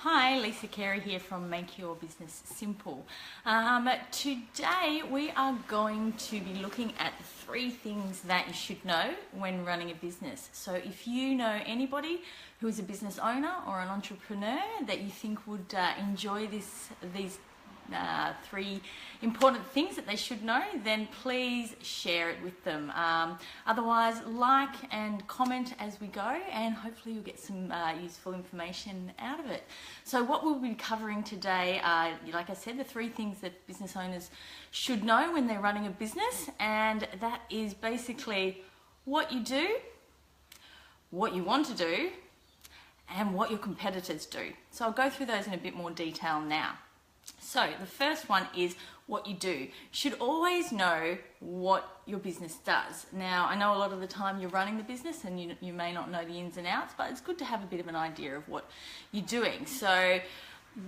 Hi, Lisa Carey here from Make Your Business Simple. Today we are going to be looking at 3 things that you should know when running a business. So if you know anybody who is a business owner or an entrepreneur that you think would enjoy these 3 important things that they should know, then please share it with them. Otherwise, like and comment as we go, and hopefully you'll get some useful information out of it. So what we'll be covering today are, like I said, the 3 things that business owners should know when they're running a business, and that is basically what you do, what you want to do, and what your competitors do. So I'll go through those in a bit more detail now. So the first one is what you do. You should always know what your business does. Now, I know a lot of the time you're running the business and you may not know the ins and outs, but it's good to have a bit of an idea of what you're doing. So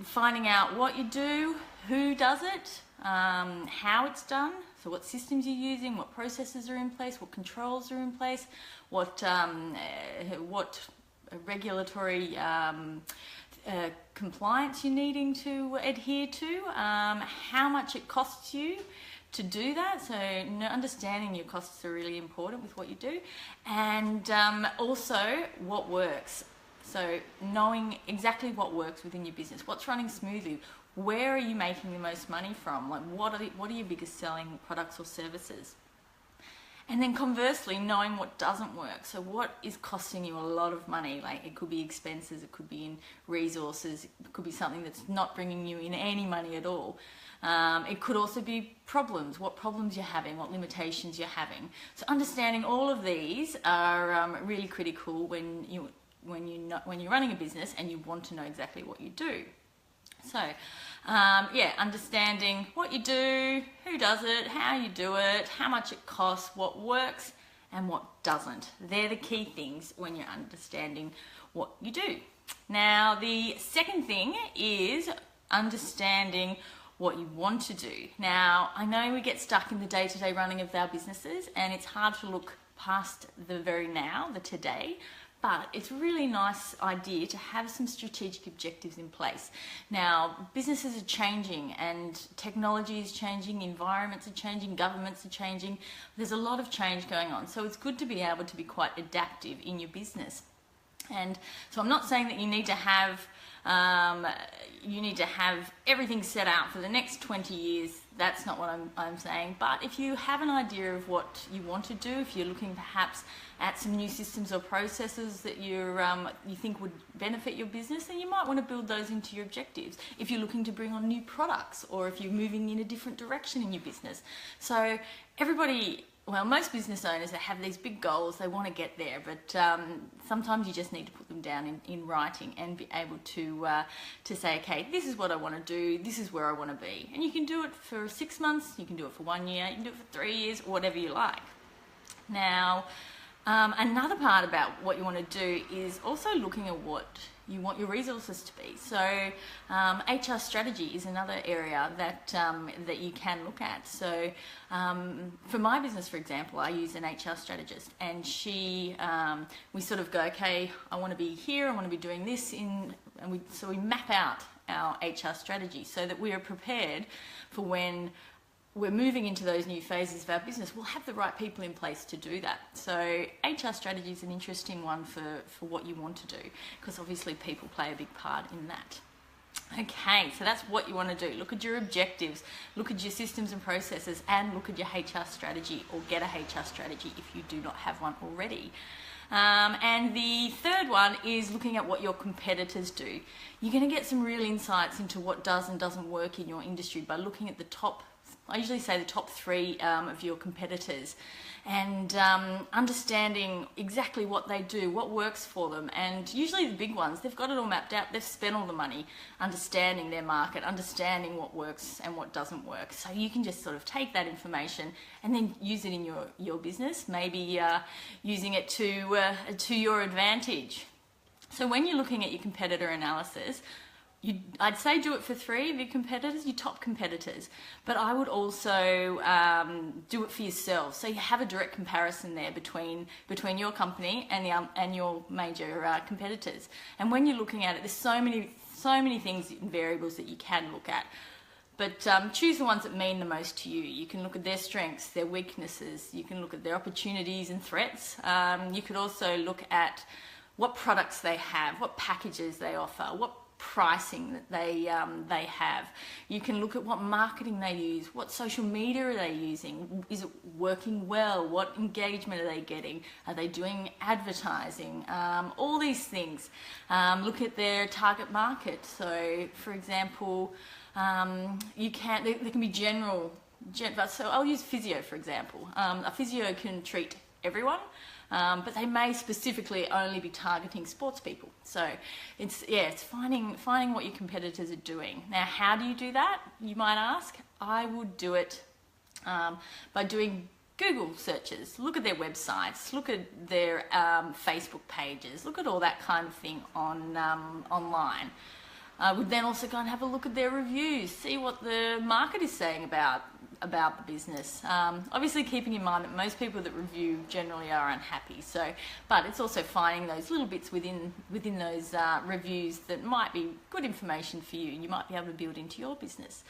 finding out what you do, who does it, how it's done, so what systems you're using, what processes are in place, what controls are in place, what regulatory compliance you're needing to adhere to, how much it costs you to do that. So understanding your costs are really important with what you do, and also what works. So knowing exactly what works within your business, what's running smoothly, where are you making the most money from, like what are your biggest selling products or services. And then conversely, knowing what doesn't work. So what is costing you a lot of money? Like it could be expenses, it could be in resources, it could be something that's not bringing you in any money at all. It could also be problems, what problems you're having, what limitations you're having. So understanding all of these are really critical when you're running a business and you want to know exactly what you do. So, understanding what you do, who does it, how you do it, how much it costs, what works and what doesn't. They're the key things when you're understanding what you do. Now, the second thing is understanding what you want to do. Now, I know we get stuck in the day-to-day running of our businesses and it's hard to look past the very now, the today, but it's a really nice idea to have some strategic objectives in place. Now, businesses are changing and technology is changing, environments are changing, governments are changing. There's a lot of change going on. So it's good to be able to be quite adaptive in your business. And so I'm not saying that you need to have everything set out for the next 20 years. That's not what I'm saying. But if you have an idea of what you want to do, if you're looking perhaps at some new systems or processes that you think would benefit your business, then you might want to build those into your objectives. If you're looking to bring on new products, or if you're moving in a different direction in your business. So most business owners, they have these big goals, they want to get there, but sometimes you just need to put them down in writing and be able to say, okay, this is what I want to do, this is where I want to be. And you can do it for 6 months, you can do it for 1 year, you can do it for 3 years, whatever you like. Now, another part about what you want to do is also looking at what you want your resources to be. So HR strategy is another area that you can look at. So for my business, for example, I use an HR strategist, and we sort of go, okay, I want to be here, I want to be doing this, so we map out our HR strategy so that we are prepared for when we're moving into those new phases of our business. We'll have the right people in place to do that. So HR strategy is an interesting one for what you want to do, because obviously people play a big part in that. Okay, so that's what you want to do. Look at your objectives, look at your systems and processes, and look at your HR strategy, or get a HR strategy if you do not have one already. And the third one is looking at what your competitors do. You're going to get some real insights into what does and doesn't work in your industry by looking at I usually say the top 3 of your competitors, and understanding exactly what they do, what works for them. And usually the big ones, they've got it all mapped out, they've spent all the money understanding their market, understanding what works and what doesn't work. So you can just sort of take that information and then use it in your business, maybe using it to your advantage. So when you're looking at your competitor analysis, I'd say do it for 3 of your competitors, your top competitors, but I would also do it for yourself. So you have a direct comparison there between your company and your major competitors. And when you're looking at it, there's so many things and variables that you can look at. But choose the ones that mean the most to you. You can look at their strengths, their weaknesses. You can look at their opportunities and threats. You could also look at what products they have, what packages they offer, what pricing that they have. You can look at what marketing they use, what social media are they using, is it working well, what engagement are they getting, are they doing advertising, all these things. Look at their target market. So for example, there can be general, so I'll use physio for example. A physio can treat everyone, but they may specifically only be targeting sports people. So it's finding what your competitors are doing. Now, how do you do that, you might ask? I would do it by doing Google searches. Look at their websites, look at their Facebook pages, look at all that kind of thing online. I would then also go and have a look at their reviews, see what the market is saying about the business. Obviously keeping in mind that most people that review generally are unhappy, but it's also finding those little bits within those reviews that might be good information for you and you might be able to build into your business.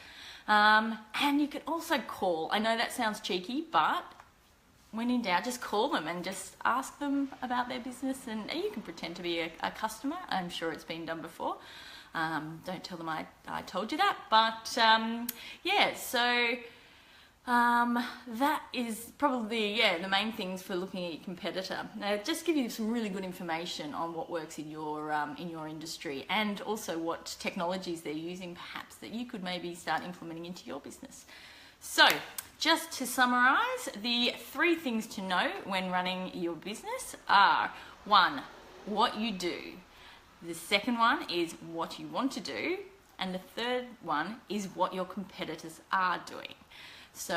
And you can also call. I know that sounds cheeky, but when in doubt, just call them and just ask them about their business, and you can pretend to be a customer. I'm sure it's been done before. Don't tell them I told you that, but that is probably the main things for looking at your competitor. Now, just give you some really good information on what works in your industry, and also what technologies they're using perhaps that you could maybe start implementing into your business. So just to summarize, the 3 things to know when running your business are: 1, what you do. The second one is what you want to do. And the third one is what your competitors are doing. So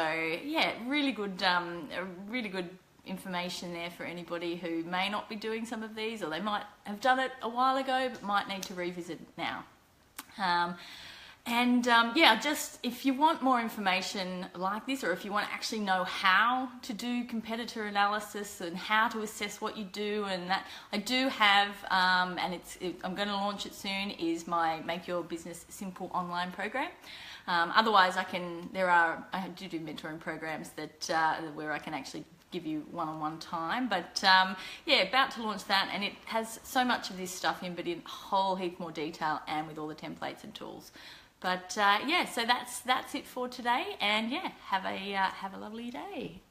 really good information there for anybody who may not be doing some of these, or they might have done it a while ago but might need to revisit it now. Just if you want more information like this, or if you want to actually know how to do competitor analysis and how to assess what you do, and that I do have, I'm going to launch it soon, is my Make Your Business Simple online program. Otherwise, I do mentoring programs that where I can actually give you one-on-one time, but about to launch that, and it has so much of this stuff in, but in a whole heap more detail and with all the templates and tools. But so that's it for today, and have a lovely day.